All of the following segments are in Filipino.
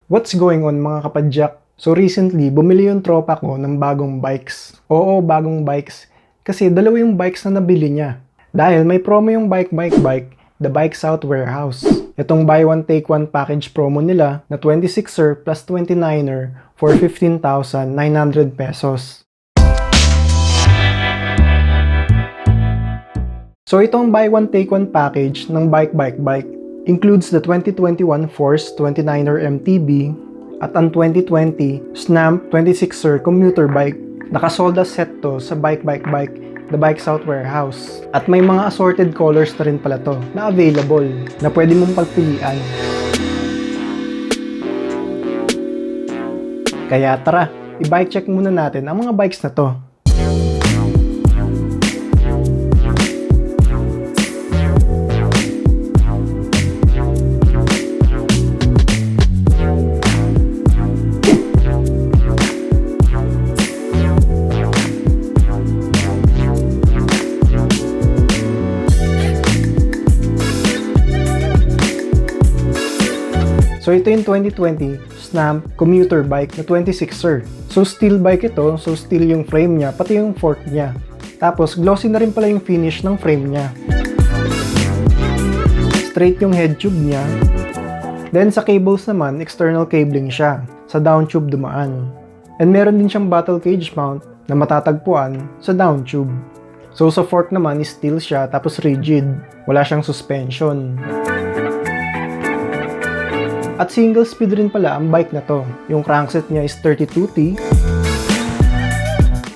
What's going on mga kapadyak? So recently, bumili yung tropa ko ng bagong bikes. Oo, bagong bikes. Kasi dalawa yung bikes na nabili niya. Dahil may promo yung bike, the Bikesouth warehouse. Itong buy one take one package promo nila na 26er plus 29er for 15,900 pesos. So itong buy one take one package ng bike includes the 2021 Force 29er MTB at ang 2020 Shanp 26er Commuter bike. Nakasolda set to sa the Bikesouth warehouse. At may mga assorted colors na rin pala to na available na pwede mong pagpilian. Kaya tara, i-bike check muna natin ang mga bikes na to. So ito yung 2020 Shanp Commuter bike na 26er. So steel bike ito, so steel yung frame niya, pati yung fork niya. Tapos glossy na rin pala yung finish ng frame niya. Straight yung head tube niya. Then sa cables naman, external cabling siya. Sa down tube dumaan. And meron din siyang battle cage mount na matatagpuan sa down tube. So sa fork naman is steel siya, tapos rigid. Wala siyang suspension. At single speed rin pala ang bike na to. Yung crankset niya is 32T.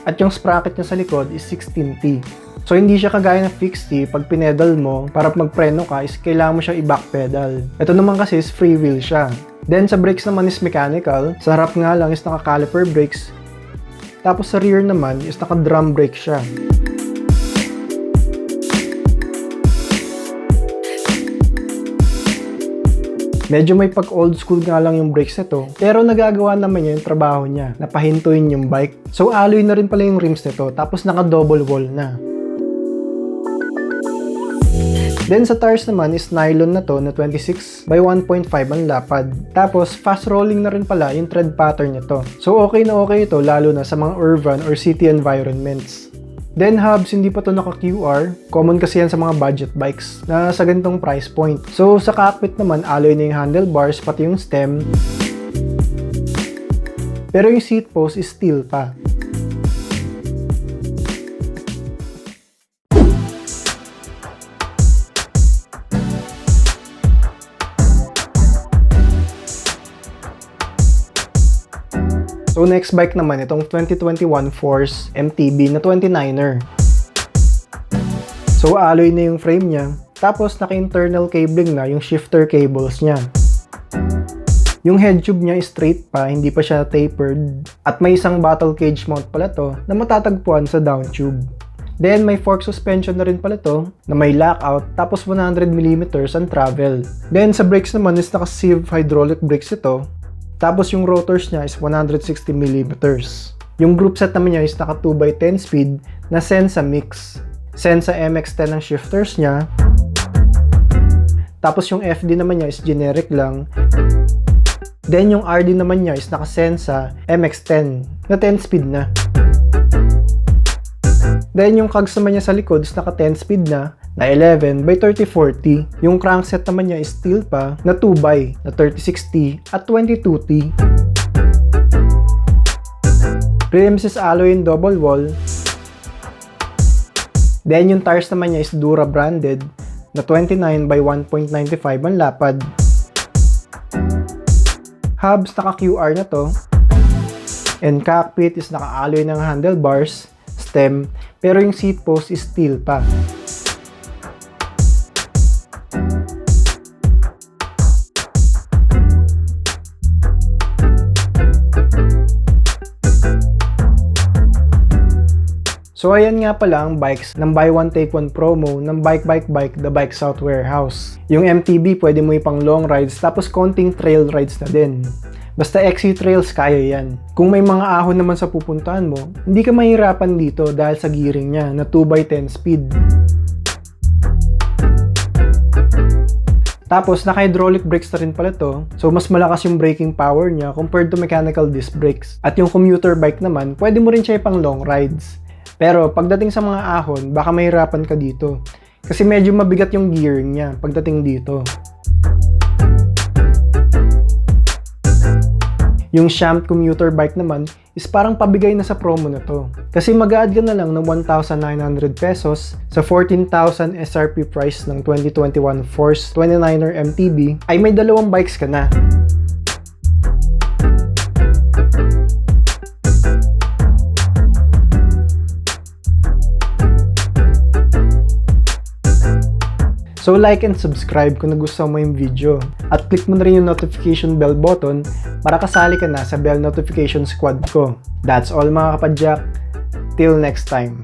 At yung sprocket niya sa likod is 16T. So hindi siya kagaya ng fixed T, pag pinedal mo, para magpreno ka is kailangan mo siya i-back pedal. Ito naman kasi is free wheel siya. Then sa brakes naman is mechanical. Sa harap nga lang is naka-caliper brakes. Tapos sa rear naman is naka-drum brake siya. Medyo may pag old school nga lang yung brakes nito, pero nagagawa naman niya yung trabaho niya, napahintuin yung bike. So alloy na rin pala yung rims nito, tapos naka double wall na. Then sa tires naman is nylon na to na 26 by 1.5 ang lapad. Tapos fast rolling na rin pala yung tread pattern nito. So okay na okay ito lalo na sa mga urban or city environments. Then hubs, hindi pa to naka-QR. Common kasi yan sa mga budget bikes na sa ganitong price point. So sa cockpit naman, alloy na yung handlebars, pati yung stem. Pero yung seat post is steel pa. So next bike naman, itong 2021 Force MTB na 29er. So alloy na yung frame niya, tapos naka-internal cabling na yung shifter cables niya. Yung head tube niya is straight pa, hindi pa siya tapered. At may isang battle cage mount pala to na matatagpuan sa down tube. Then may fork suspension na rin pala to na may lockout, tapos 100mm ang travel. Then sa brakes naman is naka-sieve hydraulic brakes ito. Tapos yung rotors niya is 160mm. Yung group set naman niya is naka 2x10 speed na SENSAH mix. SENSAH MX10 ang shifters niya. Tapos yung FD naman niya is generic lang. Then yung RD naman niya is naka SENSAH MX10 na 10 speed na. Then yung COGS naman niya sa likod is naka 10 speed na 11 by 3040. Yung crankset naman niya is steel pa na 2x na 36T at 22T. Rims is alloy in double wall. Then yung tires naman niya is Dura branded na 29 by 1.95 ang lapad. Hubs naka QR na to. And cockpit is naka-alloy ng handlebars, stem, pero yung seat post is steel pa. So ayan nga pala ang bikes ng buy one take one promo ng the Bikesouth warehouse. Yung MTB pwede mo ipang long rides tapos konting trail rides na din. Basta XC trails kaya yan. Kung may mga ahon naman sa pupuntahan mo, hindi ka mahirapan dito dahil sa gearing niya na 2x10 speed. Tapos, naka-hydraulic brakes na rin pala to. So, mas malakas yung braking power niya compared to mechanical disc brakes. At yung commuter bike naman, pwede mo rin siya pang long rides. Pero, pagdating sa mga ahon, baka mahirapan ka dito. Kasi medyo mabigat yung gearing niya pagdating dito. Yung Shanp commuter bike naman is parang pabigay na sa promo na to. Kasi mag-a-add ka na lang ng 1,900 pesos sa 14,000 SRP price ng 2021 Force 29er MTB ay may dalawang bikes ka na. So like and subscribe kung nagustuhan mo yung video. At click mo na rin yung notification bell button para kasali ka na sa bell notification squad ko. That's all mga kapadyak. Till next time.